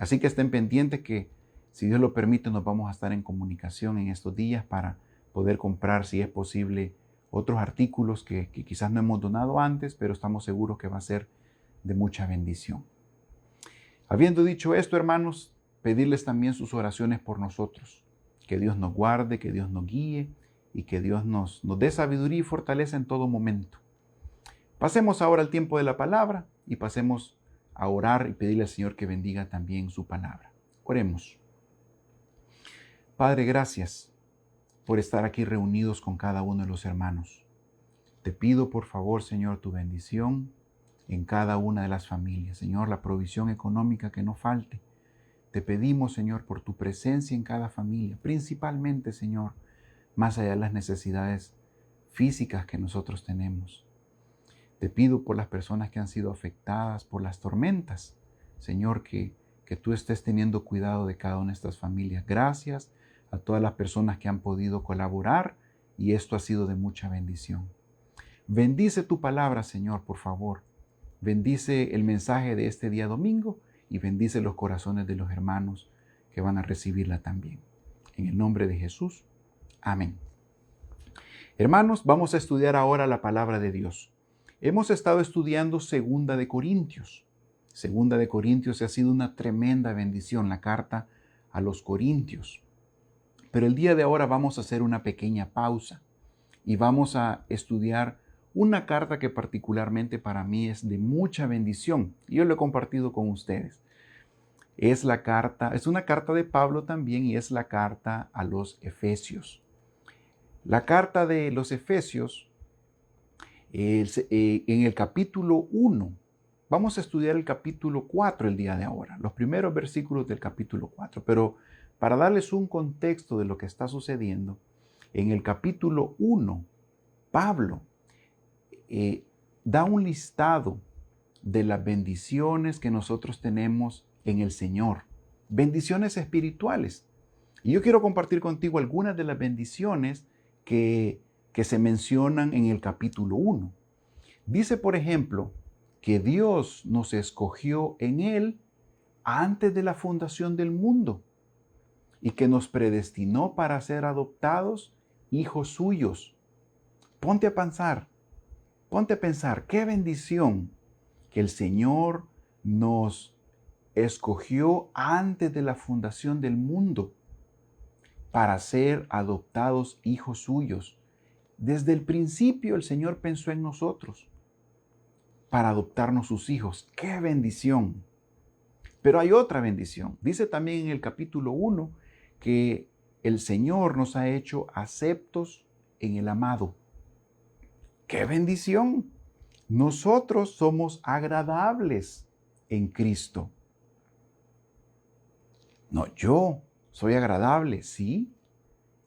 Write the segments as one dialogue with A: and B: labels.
A: Así que estén pendientes que, si Dios lo permite, nos vamos a estar en comunicación en estos días para poder comprar, si es posible, otros artículos que quizás no hemos donado antes, pero estamos seguros que va a ser de mucha bendición. Habiendo dicho esto, hermanos, pedirles también sus oraciones por nosotros. Que Dios nos guarde, que Dios nos guíe y que Dios nos dé sabiduría y fortaleza en todo momento. Pasemos ahora al tiempo de la palabra y pasemos a orar y pedirle al Señor que bendiga también su palabra. Oremos. Padre, gracias por estar aquí reunidos con cada uno de los hermanos. Te pido, por favor, Señor, tu bendición en cada una de las familias. Señor, la provisión económica que no falte. Te pedimos, Señor, por tu presencia en cada familia, principalmente, Señor, más allá de las necesidades físicas que nosotros tenemos. Te pido por las personas que han sido afectadas por las tormentas, Señor, que tú estés teniendo cuidado de cada una de estas familias. Gracias a todas las personas que han podido colaborar y esto ha sido de mucha bendición. Bendice tu palabra, Señor, por favor. Bendice el mensaje de este día domingo y bendice los corazones de los hermanos que van a recibirla también. En el nombre de Jesús. Amén. Hermanos, vamos a estudiar ahora la palabra de Dios. Hemos estado estudiando Segunda de Corintios. Segunda de Corintios ha sido una tremenda bendición, la carta a los Corintios. Pero el día de ahora vamos a hacer una pequeña pausa y vamos a estudiar una carta que particularmente para mí es de mucha bendición. Yo lo he compartido con ustedes. Es una carta de Pablo también y es la carta a los Efesios. La carta de los Efesios, en el capítulo 1, vamos a estudiar el capítulo 4 el día de ahora, los primeros versículos del capítulo 4, pero para darles un contexto de lo que está sucediendo, en el capítulo 1, Pablo da un listado de las bendiciones que nosotros tenemos en el Señor, bendiciones espirituales. Y yo quiero compartir contigo algunas de las bendiciones que se mencionan en el capítulo 1. Dice, por ejemplo, que Dios nos escogió en Él antes de la fundación del mundo y que nos predestinó para ser adoptados hijos suyos. Ponte a pensar, qué bendición que el Señor nos escogió antes de la fundación del mundo para ser adoptados hijos suyos. Desde el principio el Señor pensó en nosotros para adoptarnos sus hijos. ¡Qué bendición! Pero hay otra bendición. Dice también en el capítulo 1 que el Señor nos ha hecho aceptos en el amado. ¡Qué bendición! Nosotros somos agradables en Cristo. No, yo soy agradable, sí.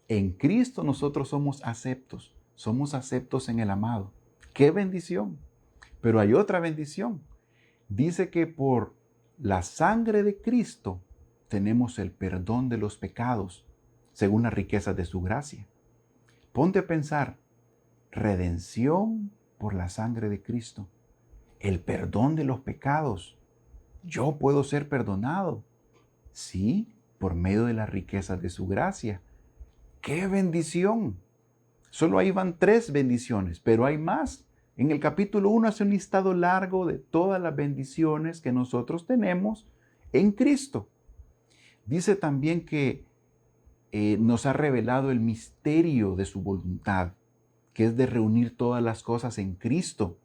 A: En Cristo nosotros somos aceptos en el amado. ¡Qué bendición! Pero hay otra bendición. Dice que por la sangre de Cristo tenemos el perdón de los pecados, según las riquezas de su gracia. Ponte a pensar, redención por la sangre de Cristo, el perdón de los pecados. Yo puedo ser perdonado, sí, por medio de las riquezas de su gracia. ¡Qué bendición! Solo ahí van 3 bendiciones, pero hay más. En el capítulo 1 hace un listado largo de todas las bendiciones que nosotros tenemos en Cristo. Dice también que nos ha revelado el misterio de su voluntad, que es de reunir todas las cosas en Cristo,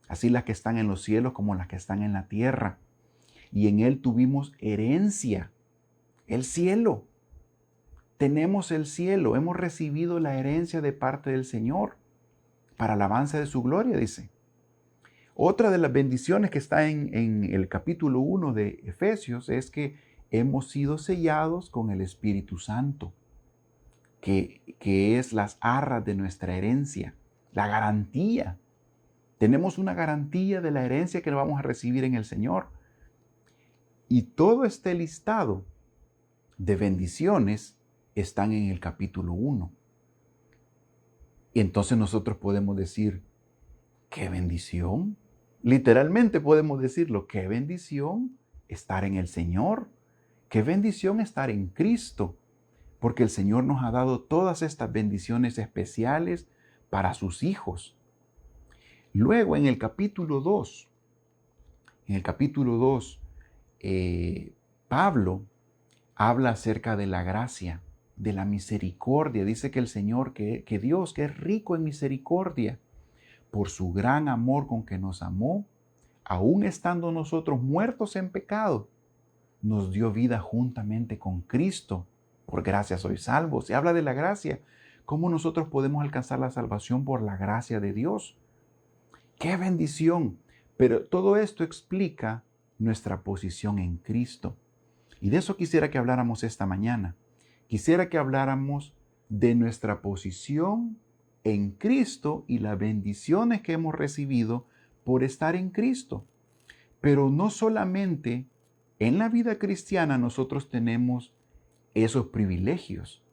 A: así las que están en los cielos como las que están en la tierra. Y en Él tuvimos herencia, el cielo. Tenemos el cielo, hemos recibido la herencia de parte del Señor para alabanza de su gloria, dice. Otra de las bendiciones que está en el capítulo 1 de Efesios es que hemos sido sellados con el Espíritu Santo, que es las arras de nuestra herencia, la garantía. Tenemos una garantía de la herencia que vamos a recibir en el Señor. Y todo este listado de bendiciones están en el capítulo 1. Y entonces nosotros podemos decir, ¡qué bendición! Literalmente podemos decirlo, ¡qué bendición estar en el Señor! Qué bendición estar en Cristo, porque el Señor nos ha dado todas estas bendiciones especiales para sus hijos. Luego en el capítulo 2, Pablo habla acerca de la gracia, de la misericordia. Dice que el Señor, que Dios, que es rico en misericordia, por su gran amor con que nos amó, aun estando nosotros muertos en pecado, nos dio vida juntamente con Cristo. Por gracia sois salvos. Se habla de la gracia. ¿Cómo nosotros podemos alcanzar la salvación por la gracia de Dios? ¡Qué bendición! Pero todo esto explica nuestra posición en Cristo. Y de eso quisiera que habláramos esta mañana. Quisiera que habláramos de nuestra posición en Cristo y las bendiciones que hemos recibido por estar en Cristo. Pero no solamente en la vida cristiana nosotros tenemos esos privilegios,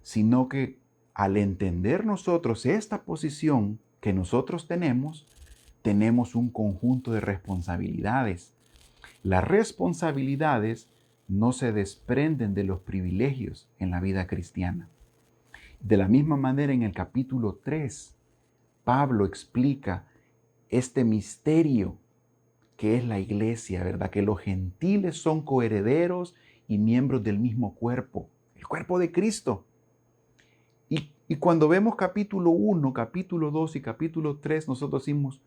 A: sino que al entender nosotros esta posición que nosotros tenemos un conjunto de responsabilidades. Las responsabilidades no se desprenden de los privilegios en la vida cristiana. De la misma manera, en el capítulo 3, Pablo explica este misterio que es la iglesia, ¿verdad? Que los gentiles son coherederos y miembros del mismo cuerpo, el cuerpo de Cristo. Y cuando vemos capítulo 1, capítulo 2 y capítulo 3, nosotros decimos,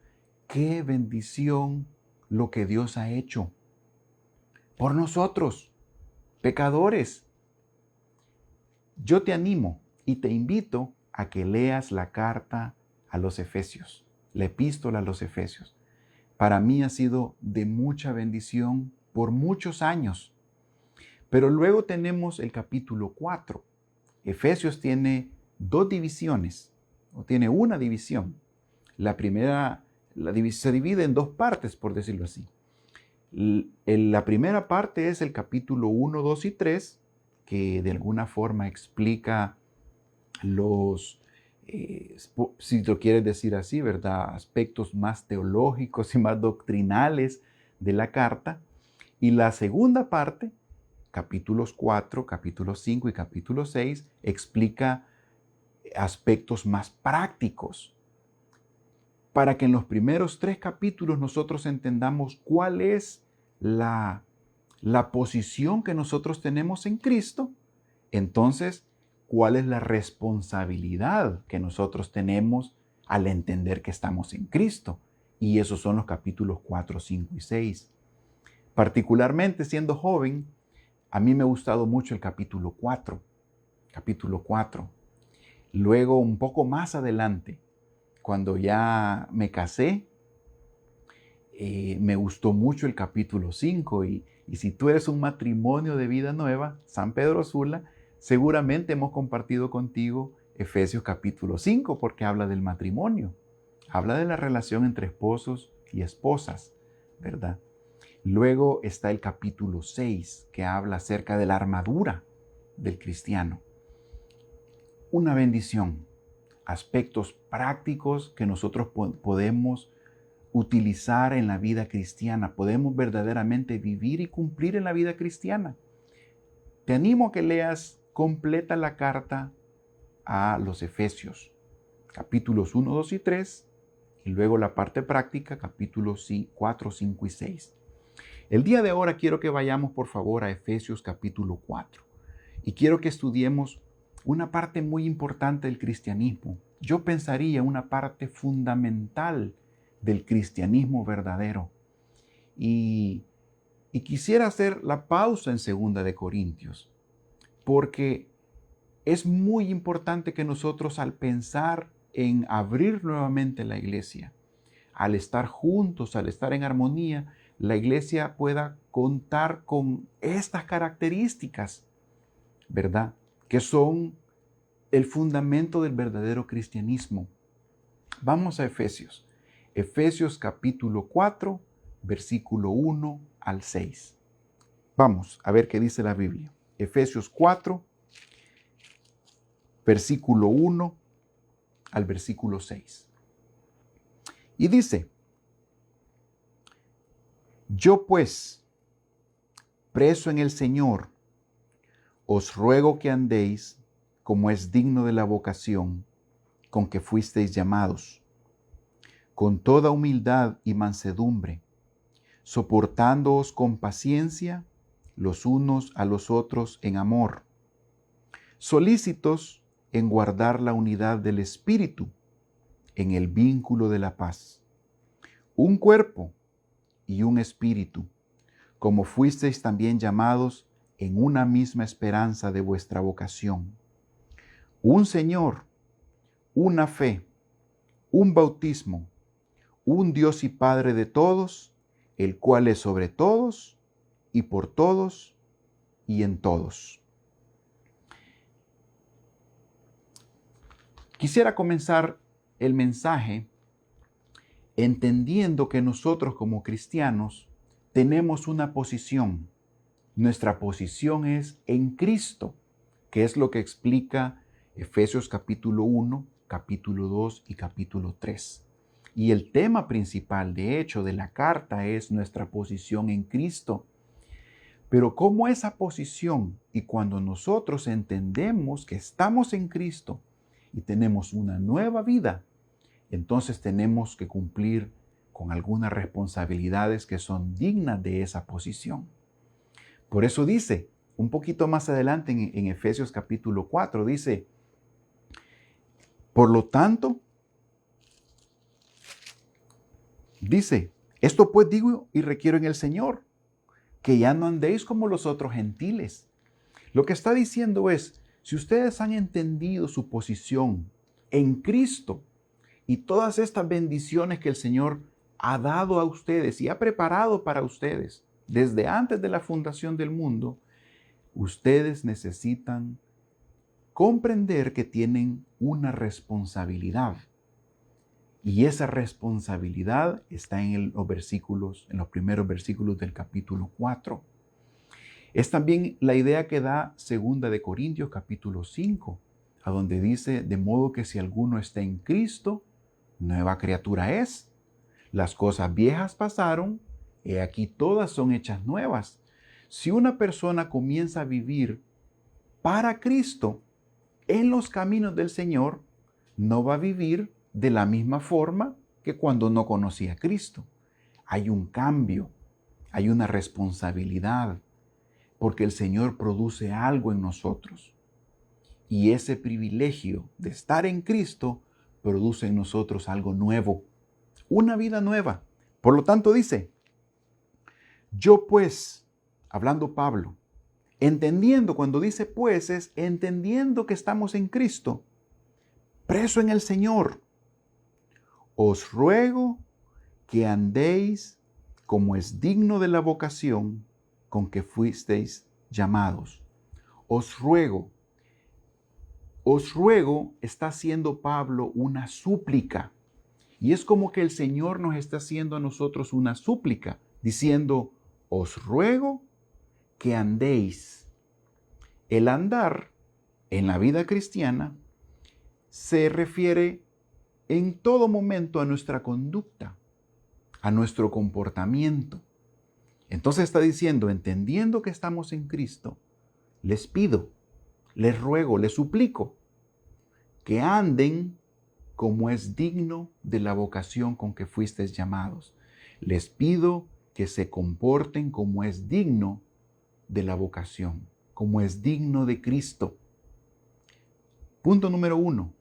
A: qué bendición lo que Dios ha hecho por nosotros, pecadores. Yo te animo y te invito a que leas la carta a los Efesios, la epístola a los Efesios. Para mí ha sido de mucha bendición por muchos años. Pero luego tenemos el capítulo 4. Efesios tiene dos divisiones, o tiene una división. La primera se divide en dos partes, por decirlo así. La primera parte es el capítulo 1, 2 y 3, que de alguna forma explica los, si lo quieres decir así, ¿verdad?, aspectos más teológicos y más doctrinales de la carta. Y la segunda parte, capítulos 4, capítulo 5 y capítulo 6, explica aspectos más prácticos, para que en los primeros 3 capítulos nosotros entendamos cuál es la posición que nosotros tenemos en Cristo. Entonces, ¿cuál es la responsabilidad que nosotros tenemos al entender que estamos en Cristo? Y esos son los capítulos 4, 5 y 6. Particularmente siendo joven, a mí me ha gustado mucho el capítulo 4. Capítulo 4. Luego, un poco más adelante, cuando ya me casé, me gustó mucho el capítulo 5 y si tú eres un matrimonio de vida nueva, San Pedro Sula, seguramente hemos compartido contigo Efesios capítulo 5 porque habla del matrimonio, habla de la relación entre esposos y esposas, ¿verdad? Luego está el capítulo 6 que habla acerca de la armadura del cristiano. Una bendición, aspectos prácticos que nosotros podemos utilizar en la vida cristiana, podemos verdaderamente vivir y cumplir en la vida cristiana. Te animo a que leas completa la carta a los Efesios, capítulos 1, 2 y 3, y luego la parte práctica, capítulos 4, 5 y 6. El día de ahora quiero que vayamos por favor a Efesios capítulo 4 y quiero que estudiemos una parte muy importante del cristianismo. Yo pensaría una parte fundamental del cristianismo verdadero. Y quisiera hacer la pausa en 2 de Corintios, porque es muy importante que nosotros al pensar en abrir nuevamente la iglesia, al estar juntos, al estar en armonía, la iglesia pueda contar con estas características, ¿verdad?, que son el fundamento del verdadero cristianismo. Vamos a Efesios. Efesios capítulo 4, versículo 1 al 6. Vamos a ver qué dice la Biblia. Efesios 4, versículo 1 al versículo 6. Y dice, yo pues, preso en el Señor, os ruego que andéis como es digno de la vocación con que fuisteis llamados, con toda humildad y mansedumbre, soportándoos con paciencia los unos a los otros en amor, solícitos en guardar la unidad del Espíritu en el vínculo de la paz. Un cuerpo y un espíritu, como fuisteis también llamados en una misma esperanza de vuestra vocación. Un Señor, una fe, un bautismo, un Dios y Padre de todos, el cual es sobre todos y por todos y en todos. Quisiera comenzar el mensaje entendiendo que nosotros como cristianos tenemos una posición. Nuestra posición es en Cristo, que es lo que explica Efesios capítulo 1, capítulo 2 y capítulo 3. Y el tema principal, de hecho, de la carta es nuestra posición en Cristo. Pero ¿cómo esa posición y cuando nosotros entendemos que estamos en Cristo y tenemos una nueva vida, entonces tenemos que cumplir con algunas responsabilidades que son dignas de esa posición? Por eso dice, un poquito más adelante en Efesios capítulo 4, dice, por lo tanto, dice, esto pues digo y requiero en el Señor, que ya no andéis como los otros gentiles. Lo que está diciendo es, si ustedes han entendido su posición en Cristo y todas estas bendiciones que el Señor ha dado a ustedes y ha preparado para ustedes desde antes de la fundación del mundo, ustedes necesitan comprender que tienen una responsabilidad. Y esa responsabilidad está en los primeros versículos del capítulo 4. Es también la idea que da 2 de Corintios capítulo 5, a donde dice, de modo que si alguno está en Cristo, nueva criatura es. Las cosas viejas pasaron, he aquí todas son hechas nuevas. Si una persona comienza a vivir para Cristo en los caminos del Señor, no va a vivir de la misma forma que cuando no conocía a Cristo. Hay un cambio, hay una responsabilidad, porque el Señor produce algo en nosotros. Y ese privilegio de estar en Cristo produce en nosotros algo nuevo, una vida nueva. Por lo tanto dice, yo pues, hablando Pablo, entendiendo, cuando dice pues, es entendiendo que estamos en Cristo, preso en el Señor, os ruego que andéis como es digno de la vocación con que fuisteis llamados. Os ruego está haciendo Pablo una súplica. Y es como que el Señor nos está haciendo a nosotros una súplica, diciendo, os ruego que andéis. El andar en la vida cristiana se refiere en todo momento a nuestra conducta, a nuestro comportamiento. Entonces está diciendo, entendiendo que estamos en Cristo, les pido, les ruego, les suplico que anden como es digno de la vocación con que fuisteis llamados. Les pido que se comporten como es digno de la vocación, como es digno de Cristo. Punto número 1.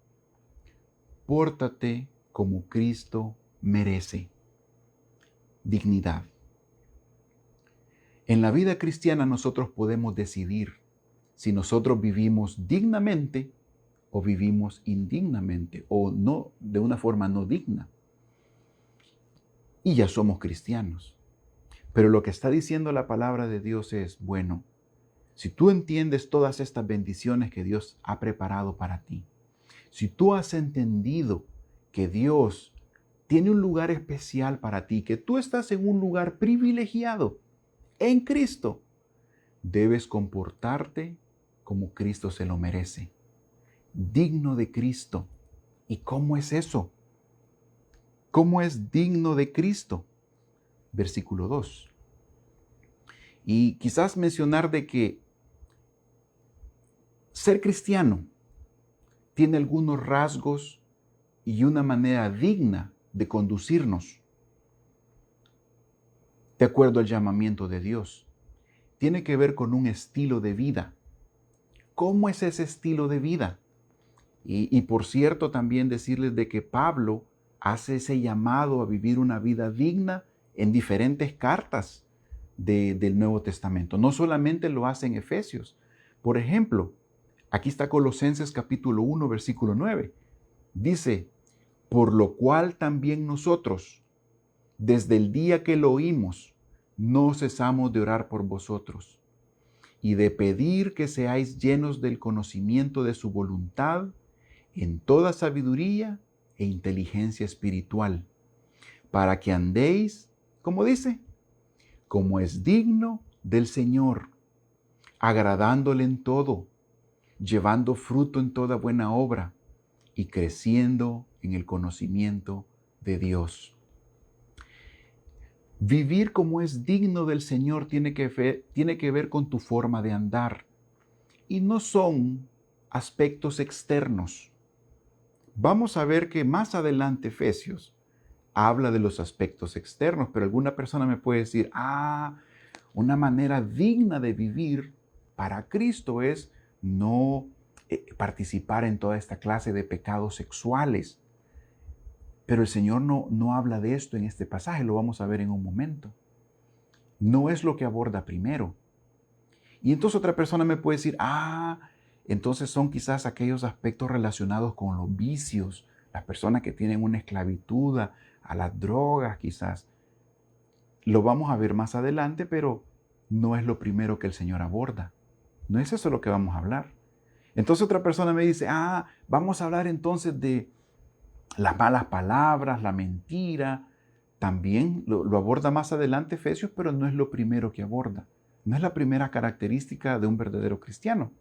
A: Pórtate como Cristo merece. Dignidad. En la vida cristiana nosotros podemos decidir si nosotros vivimos dignamente o vivimos indignamente o no, de una forma no digna. Y ya somos cristianos. Pero lo que está diciendo la palabra de Dios es, bueno, si tú entiendes todas estas bendiciones que Dios ha preparado para ti, si tú has entendido que Dios tiene un lugar especial para ti, que tú estás en un lugar privilegiado en Cristo, debes comportarte como Cristo se lo merece, digno de Cristo. ¿Y cómo es eso? ¿Cómo es digno de Cristo? Versículo 2. Y quizás mencionar de que ser cristiano tiene algunos rasgos y una manera digna de conducirnos de acuerdo al llamamiento de Dios. Tiene que ver con un estilo de vida. ¿Cómo es ese estilo de vida? Y por cierto, también decirles de que Pablo hace ese llamado a vivir una vida digna en diferentes cartas del Nuevo Testamento. No solamente lo hace en Efesios. Por ejemplo, aquí está Colosenses capítulo 1, versículo 9. Dice, por lo cual también nosotros, desde el día que lo oímos, no cesamos de orar por vosotros y de pedir que seáis llenos del conocimiento de su voluntad en toda sabiduría e inteligencia espiritual, para que andéis, como dice, como es digno del Señor, agradándole en todo, llevando fruto en toda buena obra y creciendo en el conocimiento de Dios. Vivir como es digno del Señor tiene que ver con tu forma de andar y no son aspectos externos. Vamos a ver que más adelante Efesios habla de los aspectos externos, pero alguna persona me puede decir, una manera digna de vivir para Cristo es no participar en toda esta clase de pecados sexuales. Pero el Señor no habla de esto en este pasaje, lo vamos a ver en un momento. No es lo que aborda primero. Y entonces otra persona me puede decir, entonces son quizás aquellos aspectos relacionados con los vicios, las personas que tienen una esclavitud a las drogas quizás. Lo vamos a ver más adelante, pero no es lo primero que el Señor aborda. No es eso lo que vamos a hablar. Entonces otra persona me dice, vamos a hablar entonces de las malas palabras, la mentira. También lo aborda más adelante Efesios, pero no es lo primero que aborda. No es la primera característica de un verdadero cristiano.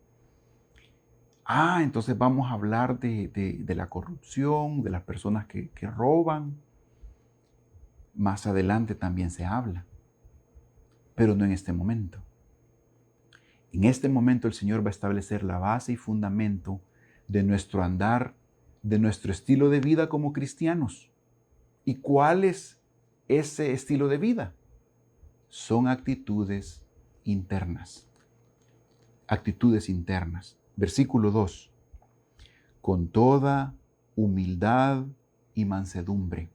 A: Entonces vamos a hablar de la corrupción, de las personas que roban. Más adelante también se habla, pero no en este momento. En este momento el Señor va a establecer la base y fundamento de nuestro andar, de nuestro estilo de vida como cristianos. ¿Y cuál es ese estilo de vida? Son actitudes internas. Actitudes internas. Versículo 2. Con toda humildad y mansedumbre.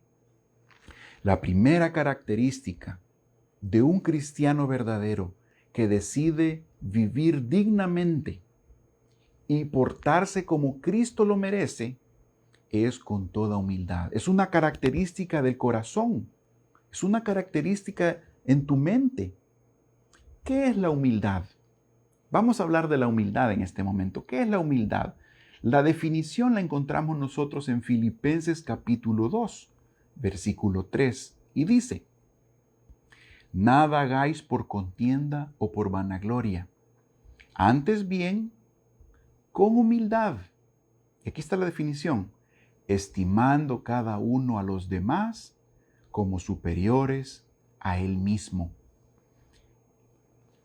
A: La primera característica de un cristiano verdadero que decide vivir dignamente y portarse como Cristo lo merece es con toda humildad. Es una característica del corazón. Es una característica en tu mente. ¿Qué es la humildad? Vamos a hablar de la humildad en este momento. ¿Qué es la humildad? La definición la encontramos nosotros en Filipenses capítulo 2, versículo 3, y dice, nada hagáis por contienda o por vanagloria, antes bien, con humildad. Y aquí está la definición, estimando cada uno a los demás como superiores a él mismo.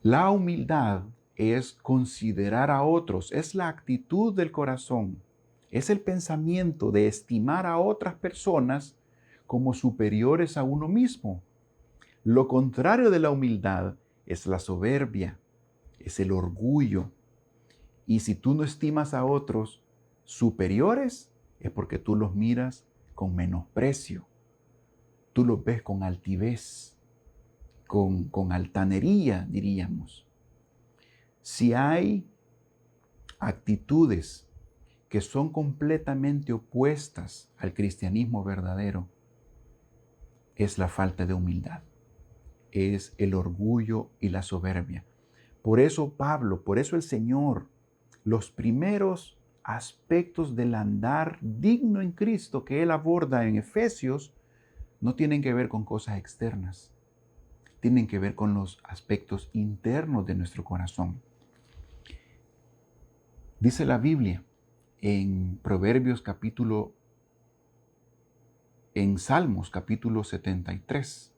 A: La humildad es considerar a otros, es la actitud del corazón, es el pensamiento de estimar a otras personas como superiores a uno mismo. Lo contrario de la humildad es la soberbia, es el orgullo. Y si tú no estimas a otros superiores, es porque tú los miras con menosprecio. Tú los ves con altivez, con altanería, diríamos. Si hay actitudes que son completamente opuestas al cristianismo verdadero, es la falta de humildad, es el orgullo y la soberbia. Por eso Pablo, por eso el Señor, los primeros aspectos del andar digno en Cristo que Él aborda en Efesios no tienen que ver con cosas externas, tienen que ver con los aspectos internos de nuestro corazón. Dice la Biblia en Salmos capítulo 73,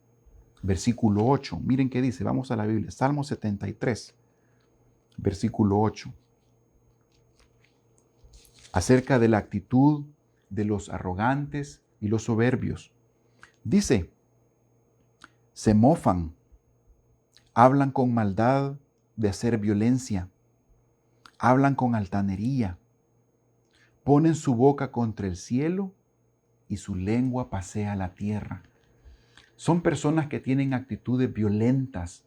A: versículo 8. Miren qué dice, vamos a la Biblia, Salmo 73, versículo 8. Acerca de la actitud de los arrogantes y los soberbios. Dice, se mofan, hablan con maldad de hacer violencia, hablan con altanería, ponen su boca contra el cielo y su lengua pasea la tierra. Son personas que tienen actitudes violentas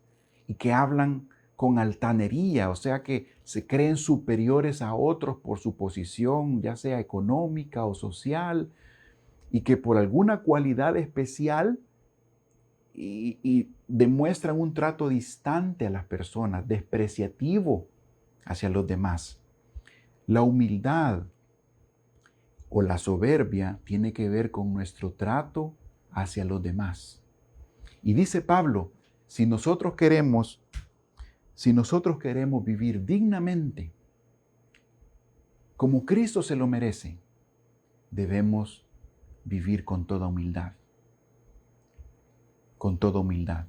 A: y que hablan con altanería, o sea que se creen superiores a otros por su posición, ya sea económica o social, y que por alguna cualidad especial y demuestran un trato distante a las personas, despreciativo hacia los demás. La humildad o la soberbia tiene que ver con nuestro trato hacia los demás. Y dice Pablo, si nosotros queremos vivir dignamente, como Cristo se lo merece, debemos vivir con toda humildad. Con toda humildad.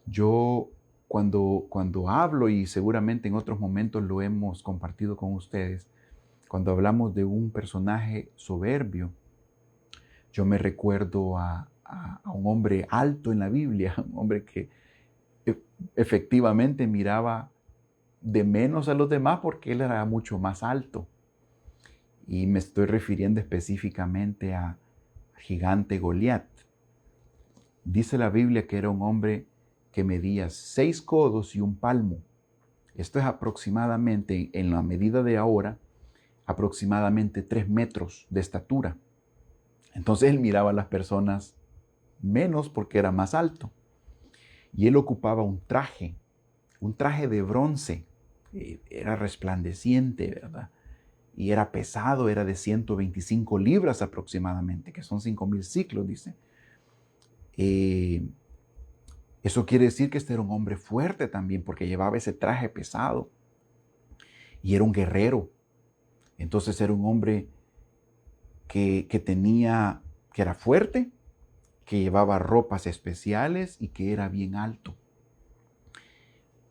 A: Yo cuando hablo, y seguramente en otros momentos lo hemos compartido con ustedes, cuando hablamos de un personaje soberbio, yo me recuerdo a un hombre alto en la Biblia, un hombre que efectivamente miraba de menos a los demás porque él era mucho más alto. Y me estoy refiriendo específicamente a gigante Goliat. Dice la Biblia que era un hombre que medía 6 codos y un palmo. Esto es aproximadamente, en la medida de ahora, aproximadamente 3 metros de estatura. Entonces él miraba a las personas menos porque era más alto. Y él ocupaba un traje de bronce. Era resplandeciente, ¿verdad? Y era pesado, era de 125 libras aproximadamente, que son 5,000 ciclos, dice. Eso quiere decir que este era un hombre fuerte también, porque llevaba ese traje pesado. Y era un guerrero. Entonces era un hombre que era fuerte, que llevaba ropas especiales y que era bien alto.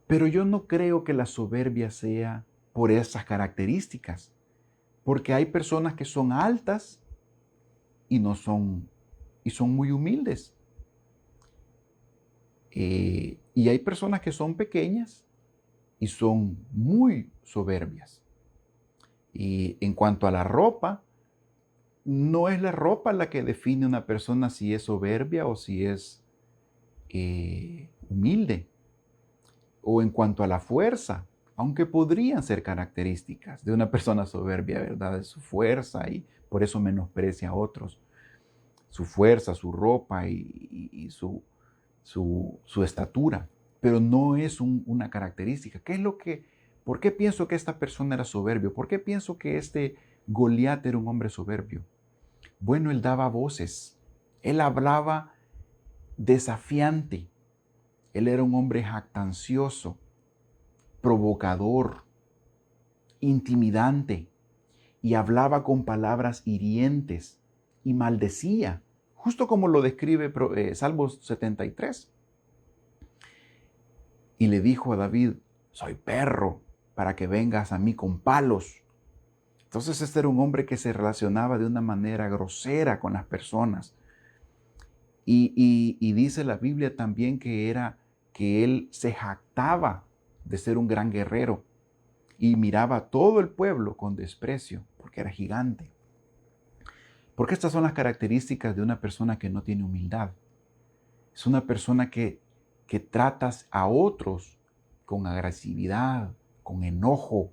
A: Pero yo no creo que la soberbia sea por esas características, porque hay personas que son altas y son muy humildes. Y hay personas que son pequeñas y son muy soberbias. Y en cuanto a la ropa, no es la ropa la que define una persona si es soberbia o si es humilde. O en cuanto a la fuerza, aunque podrían ser características de una persona soberbia, ¿verdad? De su fuerza y por eso menosprecia a otros. Su fuerza, su ropa y su estatura. Pero no es una característica. ¿Por qué pienso que esta persona era soberbio? ¿Por qué pienso que este Goliat era un hombre soberbio? Bueno, él daba voces. Él hablaba desafiante. Él era un hombre jactancioso, provocador, intimidante, y hablaba con palabras hirientes y maldecía, justo como lo describe Salmos 73. Y le dijo a David, soy perro para que vengas a mí con palos. Entonces este era un hombre que se relacionaba de una manera grosera con las personas. Y dice la Biblia también que él se jactaba de ser un gran guerrero y miraba a todo el pueblo con desprecio porque era gigante. Porque estas son las características de una persona que no tiene humildad. Es una persona que tratas a otros con agresividad, con enojo,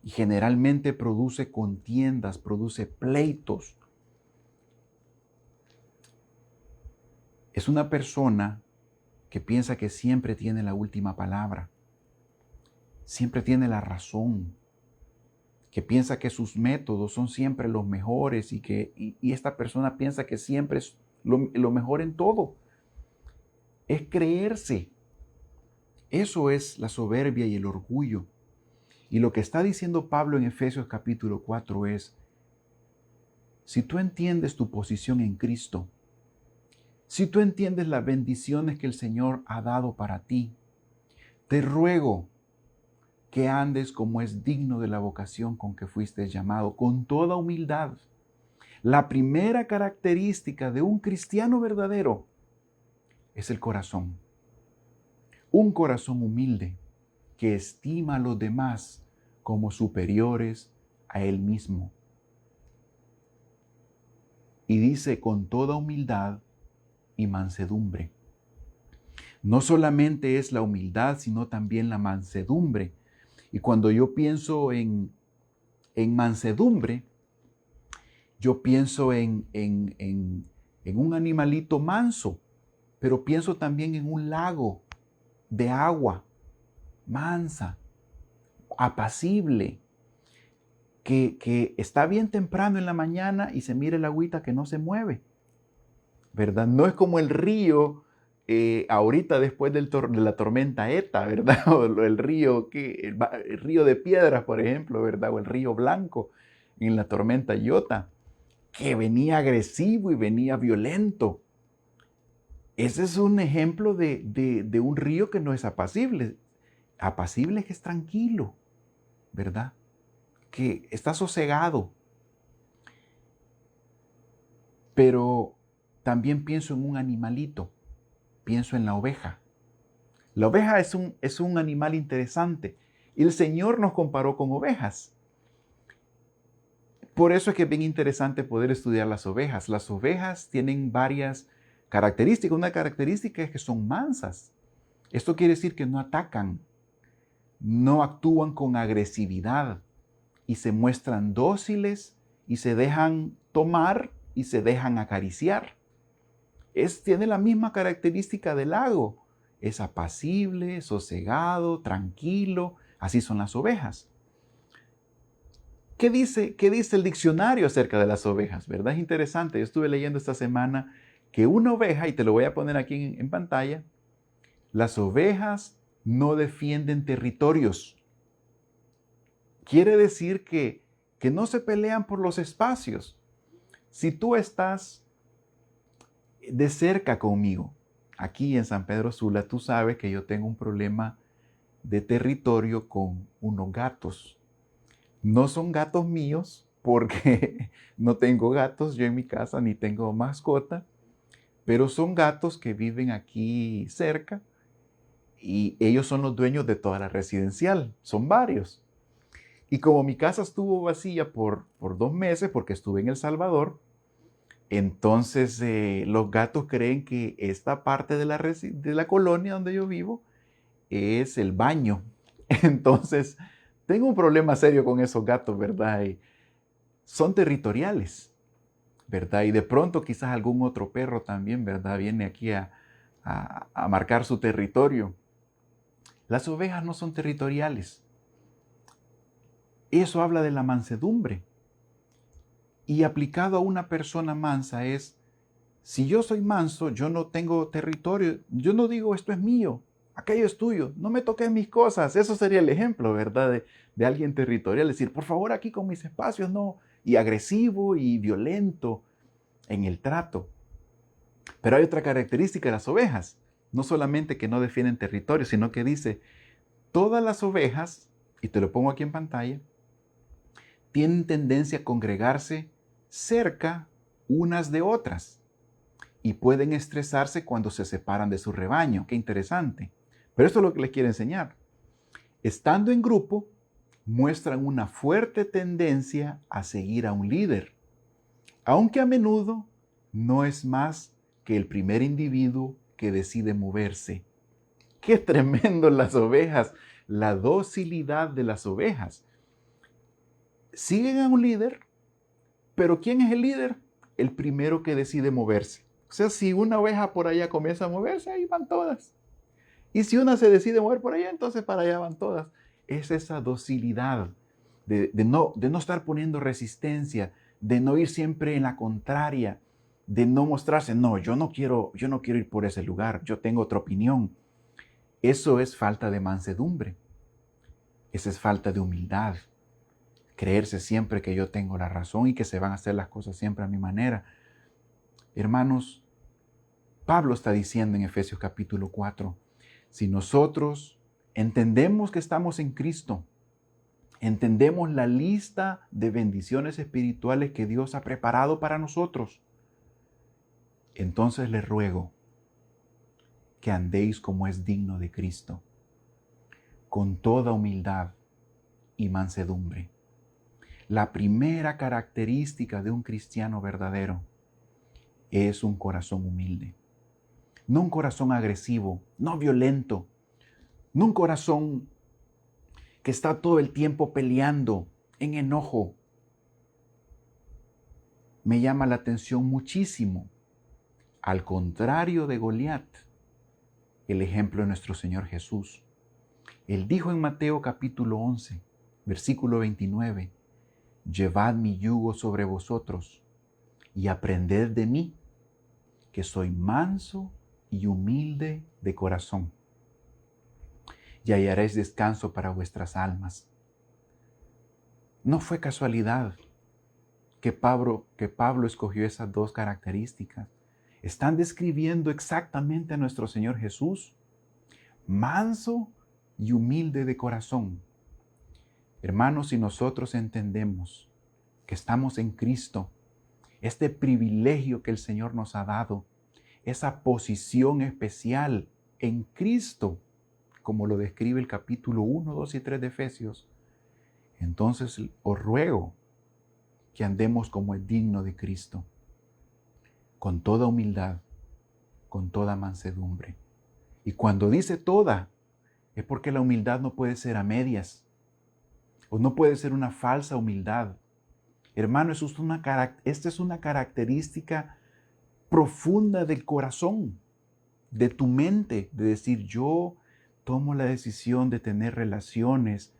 A: y generalmente produce contiendas, produce pleitos. Es una persona que piensa que siempre tiene la última palabra, siempre tiene la razón, que piensa que sus métodos son siempre los mejores y esta persona piensa que siempre es lo mejor en todo. Es creerse. Eso es la soberbia y el orgullo. Y lo que está diciendo Pablo en Efesios capítulo 4 es, si tú entiendes tu posición en Cristo, Si tú entiendes las bendiciones que el Señor ha dado para ti, te ruego que andes como es digno de la vocación con que fuiste llamado, con toda humildad. La primera característica de un cristiano verdadero es el corazón. Un corazón humilde que estima a los demás como superiores a él mismo. Y dice con toda humildad y mansedumbre. No solamente es la humildad, sino también la mansedumbre. Y cuando yo pienso en mansedumbre, yo pienso en un animalito manso, pero pienso también en un lago de agua mansa, apacible, que está bien temprano en la mañana y se mira el agüita que no se mueve, ¿verdad? No es como el río ahorita después de la tormenta ETA, ¿verdad? O el río, el río de piedras, por ejemplo, ¿verdad? O el río Blanco en la tormenta Iota, que venía agresivo y venía violento. Ese es un ejemplo de un río que no es apacible. Apacible es que es tranquilo, ¿verdad? Que está sosegado. Pero también pienso en un animalito, pienso en la oveja. La oveja es un animal interesante y el Señor nos comparó con ovejas. Por eso es que es bien interesante poder estudiar las ovejas. Las ovejas tienen varias características. Una característica es que son mansas. Esto quiere decir que no atacan, no actúan con agresividad y se muestran dóciles y se dejan tomar y se dejan acariciar. Tiene la misma característica del lago. Es apacible, sosegado, tranquilo. Así son las ovejas. ¿Qué dice el diccionario acerca de las ovejas? ¿Verdad? Es interesante. Yo estuve leyendo esta semana que una oveja, y te lo voy a poner aquí en pantalla, las ovejas no defienden territorios. Quiere decir que no se pelean por los espacios. Si tú estás de cerca conmigo, aquí en San Pedro Sula, tú sabes que yo tengo un problema de territorio con unos gatos. No son gatos míos porque no tengo gatos yo en mi casa ni tengo mascota, pero son gatos que viven aquí cerca y ellos son los dueños de toda la residencial. Son varios. Y como mi casa estuvo vacía por 2 meses porque estuve en El Salvador, entonces los gatos creen que esta parte de la colonia donde yo vivo es el baño. Entonces tengo un problema serio con esos gatos, ¿verdad? Y son territoriales, ¿verdad? Y de pronto quizás algún otro perro también, ¿verdad? Viene aquí a marcar su territorio. Las ovejas no son territoriales. Eso habla de la mansedumbre. Y aplicado a una persona mansa es, si yo soy manso, yo no tengo territorio, yo no digo esto es mío, aquello es tuyo, no me toques mis cosas. Eso sería el ejemplo, ¿verdad? De alguien territorial, decir, por favor aquí con mis espacios, no. Y agresivo y violento en el trato. Pero hay otra característica de las ovejas, no solamente que no defienden territorio, sino que dice, todas las ovejas, y te lo pongo aquí en pantalla, tienen tendencia a congregarse cerca unas de otras y pueden estresarse cuando se separan de su rebaño. Qué interesante. Pero esto es lo que les quiero enseñar. Estando en grupo, muestran una fuerte tendencia a seguir a un líder, aunque a menudo no es más que el primer individuo que decide moverse. Qué tremendo las ovejas, la docilidad de las ovejas. Siguen a un líder, pero ¿quién es el líder? El primero que decide moverse. O sea, si una oveja por allá comienza a moverse, ahí van todas. Y si una se decide mover por allá, entonces para allá van todas. Es esa docilidad de no estar poniendo resistencia, de no ir siempre en la contraria, de no mostrarse, no, yo no quiero ir por ese lugar, yo tengo otra opinión. Eso es falta de mansedumbre. Esa es falta de humildad. Creerse siempre que yo tengo la razón y que se van a hacer las cosas siempre a mi manera. Hermanos, Pablo está diciendo en Efesios capítulo 4, si nosotros entendemos que estamos en Cristo, entendemos la lista de bendiciones espirituales que Dios ha preparado para nosotros, entonces les ruego que andéis como es digno de Cristo, con toda humildad y mansedumbre. La primera característica de un cristiano verdadero es un corazón humilde. No un corazón agresivo, no violento, no un corazón que está todo el tiempo peleando en enojo. Me llama la atención muchísimo, al contrario de Goliat, el ejemplo de nuestro Señor Jesús. Él dijo en Mateo capítulo 11, versículo 29, llevad mi yugo sobre vosotros y aprended de mí, que soy manso y humilde de corazón, y hallaréis descanso para vuestras almas. No fue casualidad que Pablo escogió esas dos características. Están describiendo exactamente a nuestro Señor Jesús, manso y humilde de corazón. Hermanos, si nosotros entendemos que estamos en Cristo, este privilegio que el Señor nos ha dado, esa posición especial en Cristo, como lo describe el capítulo 1, 2 y 3 de Efesios, entonces os ruego que andemos como es digno de Cristo, con toda humildad, con toda mansedumbre. Y cuando dice toda, es porque la humildad no puede ser a medias, o no puede ser una falsa humildad. Hermano, esta es una característica profunda del corazón, de tu mente, de decir, yo tomo la decisión de tener relaciones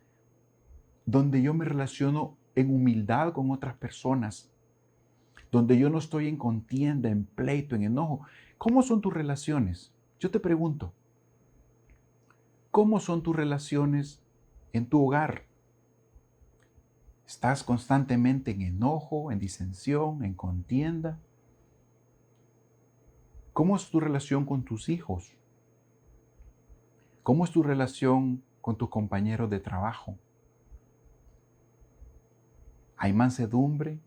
A: donde yo me relaciono en humildad con otras personas, donde yo no estoy en contienda, en pleito, en enojo. ¿Cómo son tus relaciones? Yo te pregunto, ¿cómo son tus relaciones en tu hogar? ¿Estás constantemente en enojo, en disensión, en contienda? ¿Cómo es tu relación con tus hijos? ¿Cómo es tu relación con tus compañeros de trabajo? ¿Hay mansedumbre?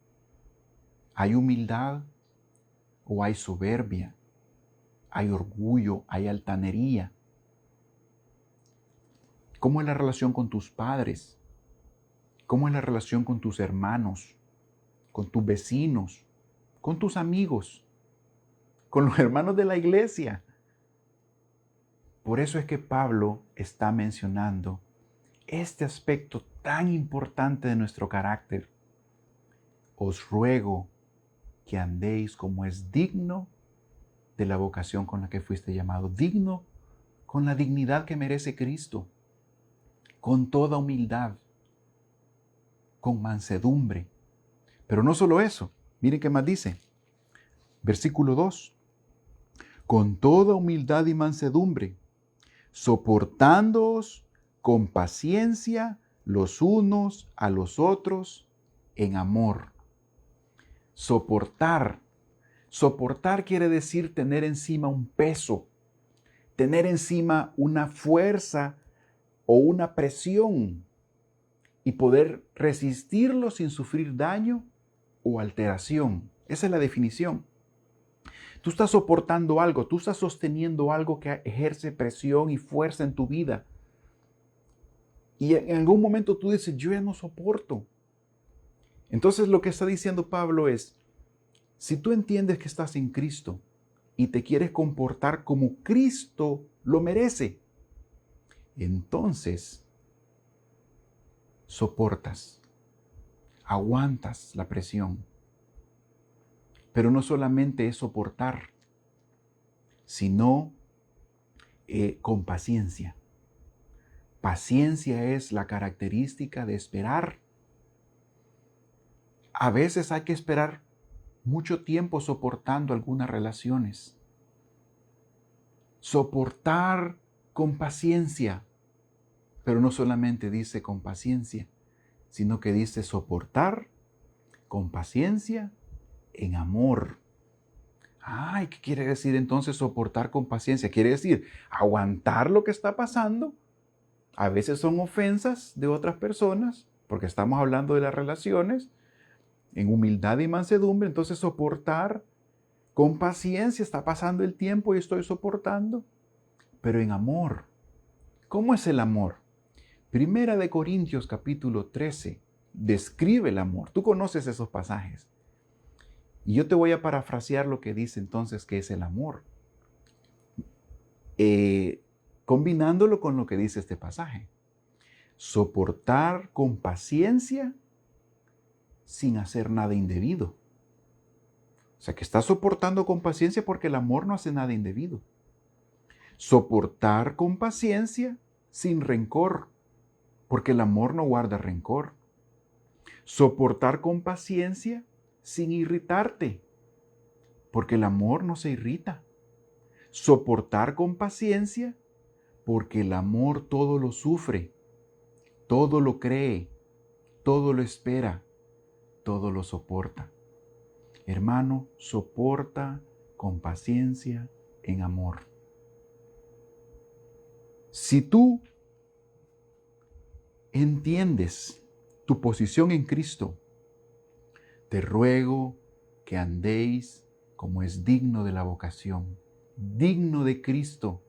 A: ¿Hay humildad? ¿O hay soberbia? ¿Hay orgullo? ¿Hay altanería? ¿Cómo es la relación con tus padres? ¿Cómo es la relación con tus hermanos? ¿Con tus vecinos? ¿Con tus amigos? ¿Con los hermanos de la iglesia? Por eso es que Pablo está mencionando este aspecto tan importante de nuestro carácter. Os ruego que andéis como es digno de la vocación con la que fuiste llamado, digno con la dignidad que merece Cristo, con toda humildad, con mansedumbre. Pero no solo eso, miren qué más dice. Versículo 2. Con toda humildad y mansedumbre, soportándoos con paciencia los unos a los otros en amor. Soportar. Soportar quiere decir tener encima un peso, tener encima una fuerza o una presión y poder resistirlo sin sufrir daño o alteración. Esa es la definición. Tú estás soportando algo, tú estás sosteniendo algo que ejerce presión y fuerza en tu vida. Y en algún momento tú dices, yo ya no soporto. Entonces lo que está diciendo Pablo es, si tú entiendes que estás en Cristo y te quieres comportar como Cristo lo merece, entonces soportas, aguantas la presión. Pero no solamente es soportar, sino con paciencia. Paciencia es la característica de esperar. A veces hay que esperar mucho tiempo soportando algunas relaciones. Soportar con paciencia, pero no solamente dice con paciencia, sino que dice soportar con paciencia en amor. Ay, ¿qué quiere decir entonces soportar con paciencia? Quiere decir aguantar lo que está pasando. A veces son ofensas de otras personas, porque estamos hablando de las relaciones, en humildad y mansedumbre. Entonces soportar con paciencia, está pasando el tiempo y estoy soportando, pero en amor. ¿Cómo es el amor? Primera de Corintios capítulo 13 describe el amor. Tú conoces esos pasajes. Y yo te voy a parafrasear lo que dice entonces que es el amor, combinándolo con lo que dice este pasaje. Soportar con paciencia sin hacer nada indebido. O sea, que está soportando con paciencia porque el amor no hace nada indebido. Soportar con paciencia sin rencor, porque el amor no guarda rencor. Soportar con paciencia sin irritarte, porque el amor no se irrita. Soportar con paciencia, porque el amor todo lo sufre, todo lo cree, todo lo espera, todo lo soporta. Hermano, soporta con paciencia en amor. Si tú entiendes tu posición en Cristo, te ruego que andéis como es digno de la vocación, digno de Cristo,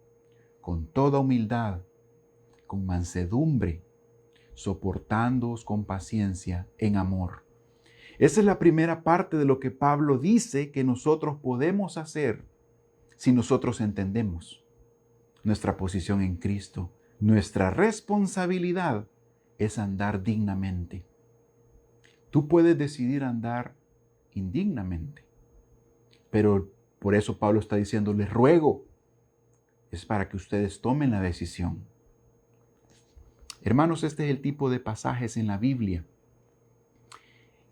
A: con toda humildad, con mansedumbre, soportándoos con paciencia en amor. Esa es la primera parte de lo que Pablo dice que nosotros podemos hacer si nosotros entendemos nuestra posición en Cristo. Nuestra responsabilidad es andar dignamente. Tú puedes decidir andar indignamente, pero por eso Pablo está diciendo, les ruego, es para que ustedes tomen la decisión. Hermanos, este es el tipo de pasajes en la Biblia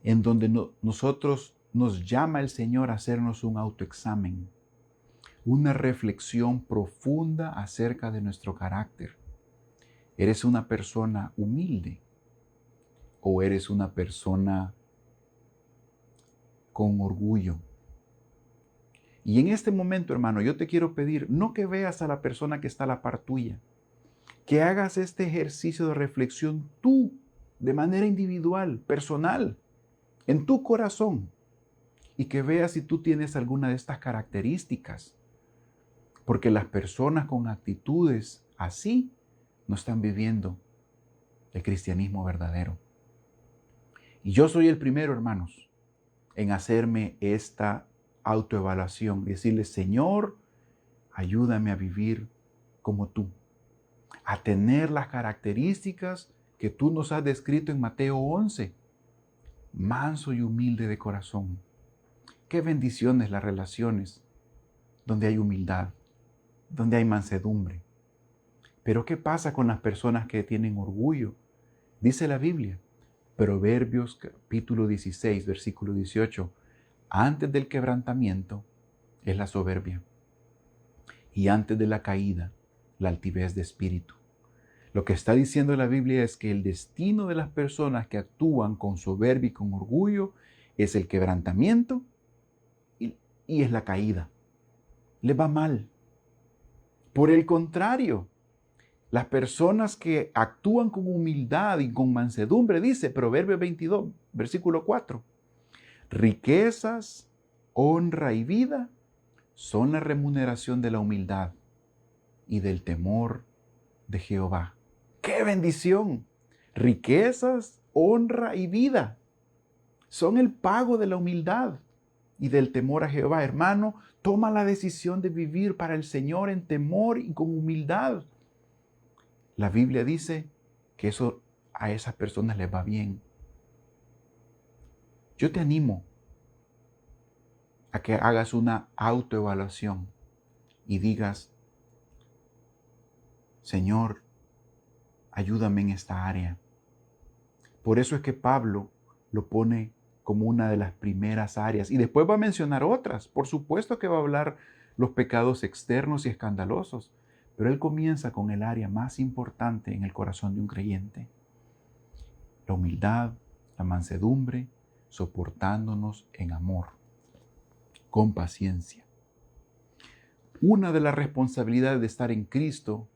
A: en donde nosotros nos llama el Señor a hacernos un autoexamen, una reflexión profunda acerca de nuestro carácter. ¿Eres una persona humilde o eres una persona con orgullo? Y en este momento, hermano, yo te quiero pedir, no que veas a la persona que está a la par tuya, que hagas este ejercicio de reflexión tú, de manera individual, personal, en tu corazón, y que veas si tú tienes alguna de estas características. Porque las personas con actitudes así no están viviendo el cristianismo verdadero. Y yo soy el primero, hermanos, en hacerme esta autoevaluación, decirle, Señor, ayúdame a vivir como tú, a tener las características que tú nos has descrito en Mateo 11, manso y humilde de corazón. Qué bendiciones las relaciones donde hay humildad, donde hay mansedumbre. Pero ¿qué pasa con las personas que tienen orgullo? Dice la Biblia, Proverbios capítulo 16, versículo 18, antes del quebrantamiento es la soberbia y antes de la caída la altivez de espíritu. Lo que está diciendo la Biblia es que el destino de las personas que actúan con soberbia y con orgullo es el quebrantamiento y es la caída. Les va mal. Por el contrario, las personas que actúan con humildad y con mansedumbre, dice Proverbios 22, versículo 4, riquezas, honra y vida son la remuneración de la humildad y del temor de Jehová. ¡Qué bendición! Riquezas, honra y vida son el pago de la humildad y del temor a Jehová. Hermano, toma la decisión de vivir para el Señor en temor y con humildad. La Biblia dice que eso a esas personas les va bien. Yo te animo a que hagas una autoevaluación y digas, Señor, ayúdame en esta área. Por eso es que Pablo lo pone como una de las primeras áreas. Y después va a mencionar otras. Por supuesto que va a hablar los pecados externos y escandalosos. Pero él comienza con el área más importante en el corazón de un creyente. La humildad, la mansedumbre, soportándonos en amor, con paciencia. Una de las responsabilidades de estar en Cristo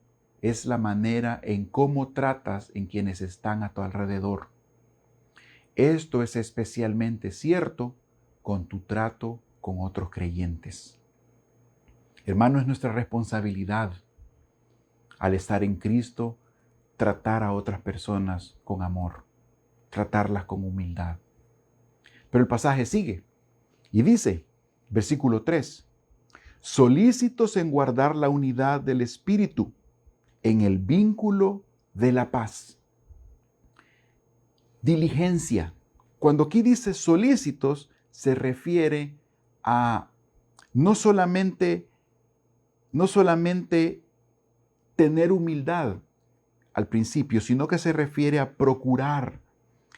A: es la manera en cómo tratas en quienes están a tu alrededor. Esto es especialmente cierto con tu trato con otros creyentes. Hermano, es nuestra responsabilidad al estar en Cristo tratar a otras personas con amor, tratarlas con humildad. Pero el pasaje sigue y dice, versículo 3, solícitos en guardar la unidad del Espíritu en el vínculo de la paz. Diligencia. Cuando aquí dice solícitos, se refiere a no solamente tener humildad al principio, sino que se refiere a procurar,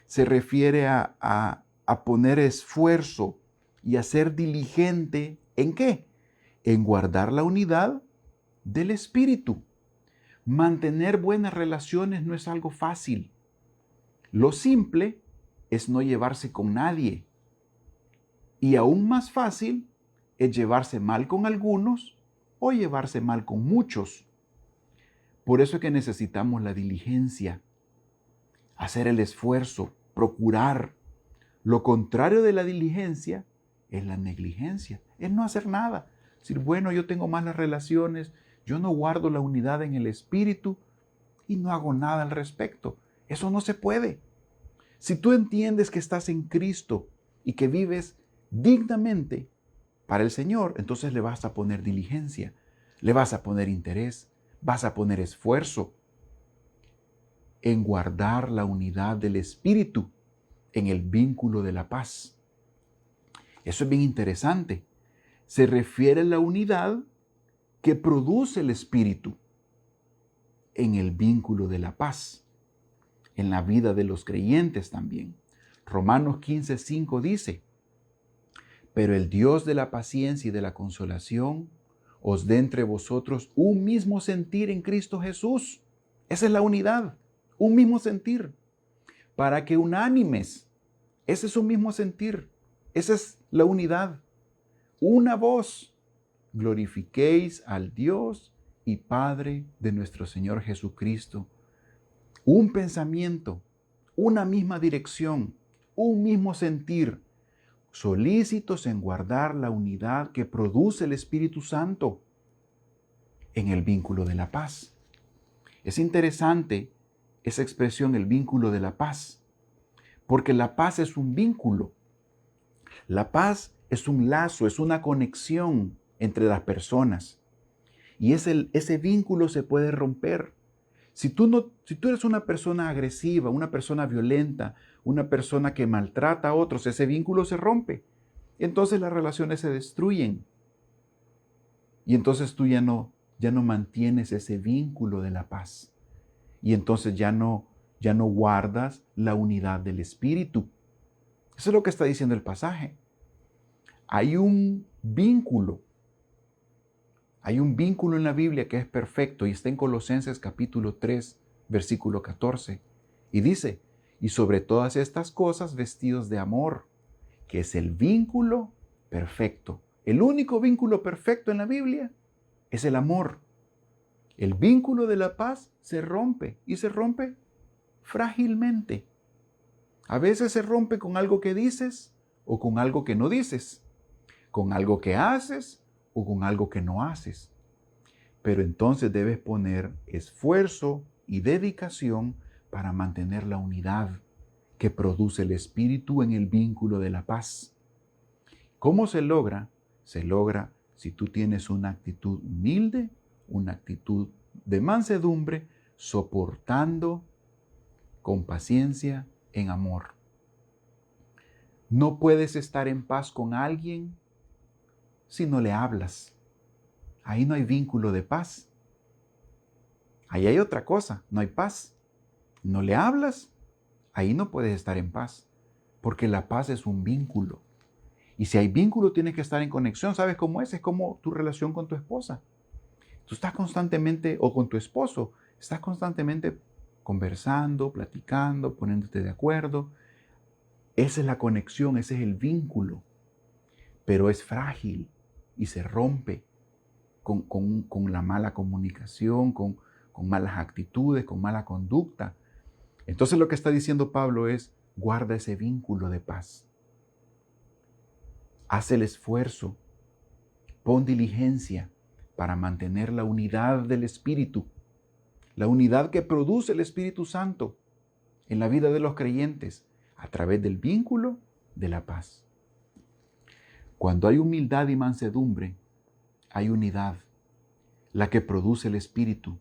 A: se refiere a poner esfuerzo y a ser diligente. ¿En qué? En guardar la unidad del Espíritu. Mantener buenas relaciones no es algo fácil. Lo simple es no llevarse con nadie. Y aún más fácil es llevarse mal con algunos o llevarse mal con muchos. Por eso es que necesitamos la diligencia, hacer el esfuerzo, procurar. Lo contrario de la diligencia es la negligencia, es no hacer nada. Decir, bueno, yo tengo malas relaciones, yo no guardo la unidad en el espíritu y no hago nada al respecto. Eso no se puede. Si tú entiendes que estás en Cristo y que vives dignamente para el Señor, entonces le vas a poner diligencia, le vas a poner interés, vas a poner esfuerzo en guardar la unidad del Espíritu en el vínculo de la paz. Eso es bien interesante. Se refiere a la unidad que produce el Espíritu en el vínculo de la paz, en la vida de los creyentes también. Romanos 15:5 dice, pero el Dios de la paciencia y de la consolación os dé entre vosotros un mismo sentir en Cristo Jesús. Esa es la unidad, un mismo sentir, para que unánimes, ese es un mismo sentir, esa es la unidad, una voz, glorifiquéis al Dios y Padre de nuestro Señor Jesucristo. Un pensamiento, una misma dirección, un mismo sentir, solícitos en guardar la unidad que produce el Espíritu Santo en el vínculo de la paz. Es interesante esa expresión, el vínculo de la paz, porque la paz es un vínculo. La paz es un lazo, es una conexión entre las personas. Y ese vínculo se puede romper. Si tú eres una persona agresiva, una persona violenta, una persona que maltrata a otros, ese vínculo se rompe. Entonces las relaciones se destruyen. Y entonces tú ya no mantienes ese vínculo de la paz. Y entonces ya no guardas la unidad del Espíritu. Eso es lo que está diciendo el pasaje. Hay un vínculo en la Biblia que es perfecto y está en Colosenses capítulo 3, versículo 14. Y dice, y sobre todas estas cosas vestidos de amor, que es el vínculo perfecto. El único vínculo perfecto en la Biblia es el amor. El vínculo de la paz se rompe y se rompe frágilmente. A veces se rompe con algo que dices o con algo que no dices, con algo que haces o con algo que no haces. Pero entonces debes poner esfuerzo y dedicación para mantener la unidad que produce el Espíritu en el vínculo de la paz. ¿Cómo se logra? Se logra si tú tienes una actitud humilde, una actitud de mansedumbre, soportando con paciencia en amor. No puedes estar en paz con alguien si no le hablas. Ahí no hay vínculo de paz. Ahí hay otra cosa, no hay paz. No le hablas, ahí no puedes estar en paz, porque la paz es un vínculo. Y si hay vínculo, tienes que estar en conexión. ¿Sabes cómo es? Es como tu relación con tu esposa. Tú estás constantemente, o con tu esposo, estás constantemente conversando, platicando, poniéndote de acuerdo. Esa es la conexión, ese es el vínculo. Pero es frágil y se rompe. con la mala comunicación, con malas actitudes, con mala conducta. Entonces lo que está diciendo Pablo es, guarda ese vínculo de paz. Haz el esfuerzo, pon diligencia para mantener la unidad del Espíritu, la unidad que produce el Espíritu Santo en la vida de los creyentes a través del vínculo de la paz. Cuando hay humildad y mansedumbre, hay unidad, la que produce el Espíritu,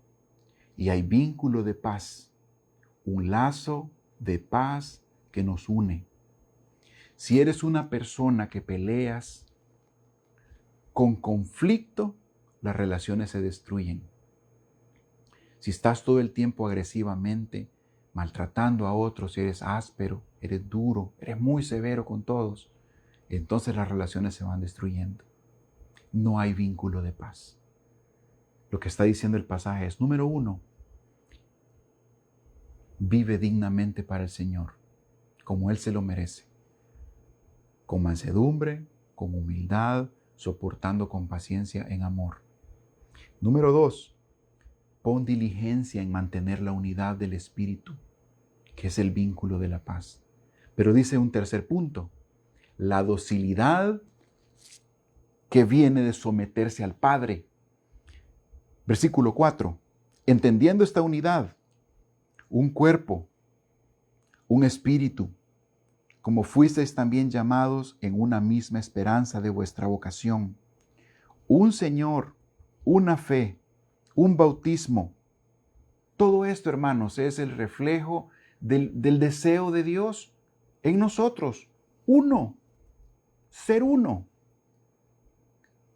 A: y hay vínculo de paz, un lazo de paz que nos une. Si eres una persona que peleas con conflicto, las relaciones se destruyen. Si estás todo el tiempo agresivamente maltratando a otros, si eres áspero, eres duro, eres muy severo con todos, entonces las relaciones se van destruyendo. No hay vínculo de paz. Lo que está diciendo el pasaje es, número 1, vive dignamente para el Señor, como Él se lo merece, con mansedumbre, con humildad, soportando con paciencia en amor. Número 2, pon diligencia en mantener la unidad del Espíritu, que es el vínculo de la paz. Pero dice un tercer punto, la docilidad que viene de someterse al Padre. Versículo 4, entendiendo esta unidad, un cuerpo, un espíritu, como fuisteis también llamados en una misma esperanza de vuestra vocación, un Señor, una fe, un bautismo. Todo esto, hermanos, es el reflejo del deseo de Dios en nosotros. Uno, ser uno.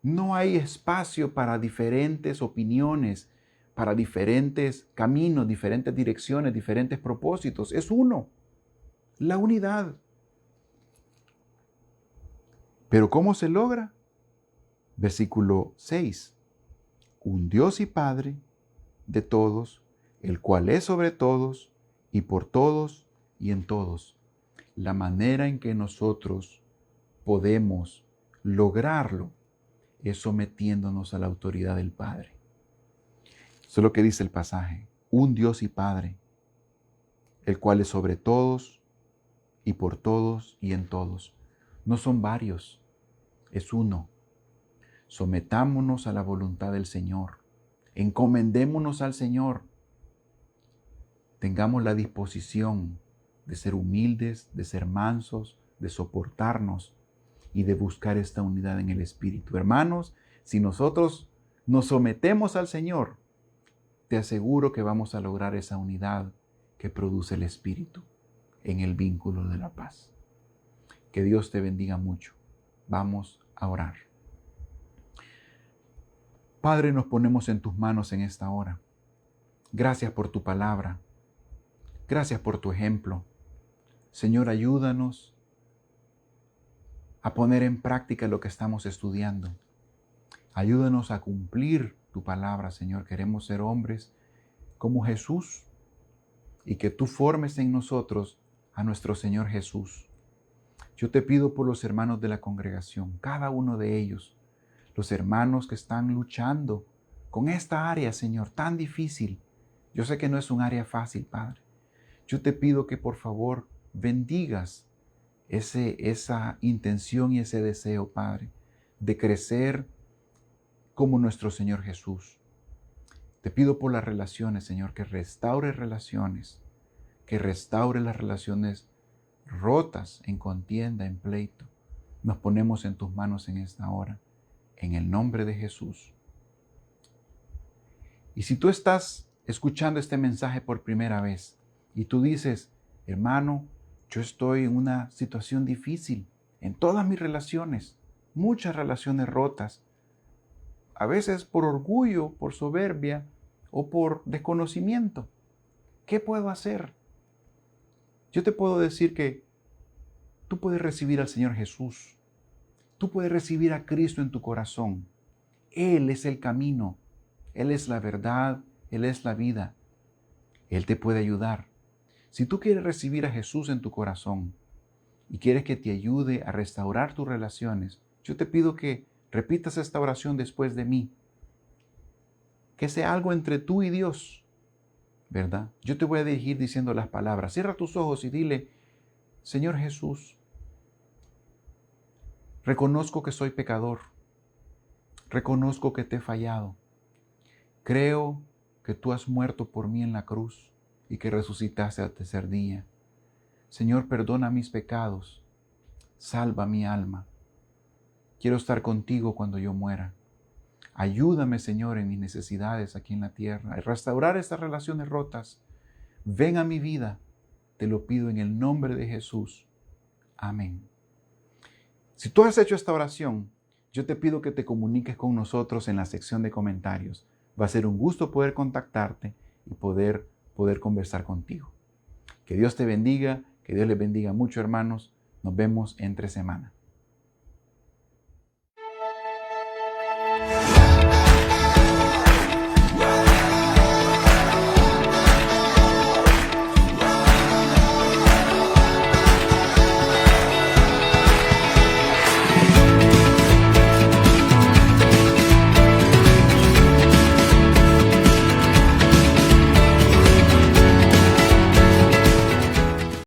A: No hay espacio para diferentes opiniones, para diferentes caminos, diferentes direcciones, diferentes propósitos. Es uno, la unidad. ¿Pero cómo se logra? Versículo 6. Un Dios y Padre de todos, el cual es sobre todos y por todos y en todos. La manera en que nosotros podemos lograrlo es sometiéndonos a la autoridad del Padre. Eso es lo que dice el pasaje. Un Dios y Padre, el cual es sobre todos y por todos y en todos. No son varios, es uno. Sometámonos a la voluntad del Señor. Encomendémonos al Señor. Tengamos la disposición de ser humildes, de ser mansos, de soportarnos y de buscar esta unidad en el Espíritu. Hermanos, si nosotros nos sometemos al Señor, te aseguro que vamos a lograr esa unidad que produce el Espíritu en el vínculo de la paz. Que Dios te bendiga mucho. Vamos a orar. Padre, nos ponemos en tus manos en esta hora. Gracias por tu palabra. Gracias por tu ejemplo. Señor, ayúdanos a poner en práctica lo que estamos estudiando. Ayúdanos a cumplir tu palabra, Señor. Queremos ser hombres como Jesús y que tú formes en nosotros a nuestro Señor Jesús. Yo te pido por los hermanos de la congregación, cada uno de ellos, los hermanos que están luchando con esta área, Señor, tan difícil. Yo sé que no es un área fácil, Padre. Yo te pido que por favor bendigas esa intención y ese deseo, Padre, de crecer como nuestro Señor Jesús. Te pido por las relaciones, Señor, que restaure relaciones, que restaure las relaciones rotas en contienda, en pleito. Nos ponemos en tus manos en esta hora, en el nombre de Jesús. Y si tú estás escuchando este mensaje por primera vez y tú dices, hermano, yo estoy en una situación difícil en todas mis relaciones, muchas relaciones rotas, a veces por orgullo, por soberbia o por desconocimiento. ¿Qué puedo hacer? Yo te puedo decir que tú puedes recibir al Señor Jesús. Tú puedes recibir a Cristo en tu corazón. Él es el camino. Él es la verdad. Él es la vida. Él te puede ayudar. Si tú quieres recibir a Jesús en tu corazón y quieres que te ayude a restaurar tus relaciones, yo te pido que repitas esta oración después de mí. que sea algo entre tú y Dios, ¿verdad? Yo te voy a dirigir diciendo las palabras. Cierra tus ojos y dile, Señor Jesús, reconozco que soy pecador. Reconozco que te he fallado. Creo que tú has muerto por mí en la cruz y que resucitaste al tercer día. Señor, perdona mis pecados. Salva mi alma. Quiero estar contigo cuando yo muera. Ayúdame, Señor, en mis necesidades aquí en la tierra, a restaurar estas relaciones rotas. Ven a mi vida. Te lo pido en el nombre de Jesús. Amén. Si tú has hecho esta oración, yo te pido que te comuniques con nosotros en la sección de comentarios. Va a ser un gusto poder contactarte y poder conversar contigo. Que Dios te bendiga, que Dios les bendiga mucho, hermanos. Nos vemos entre semana.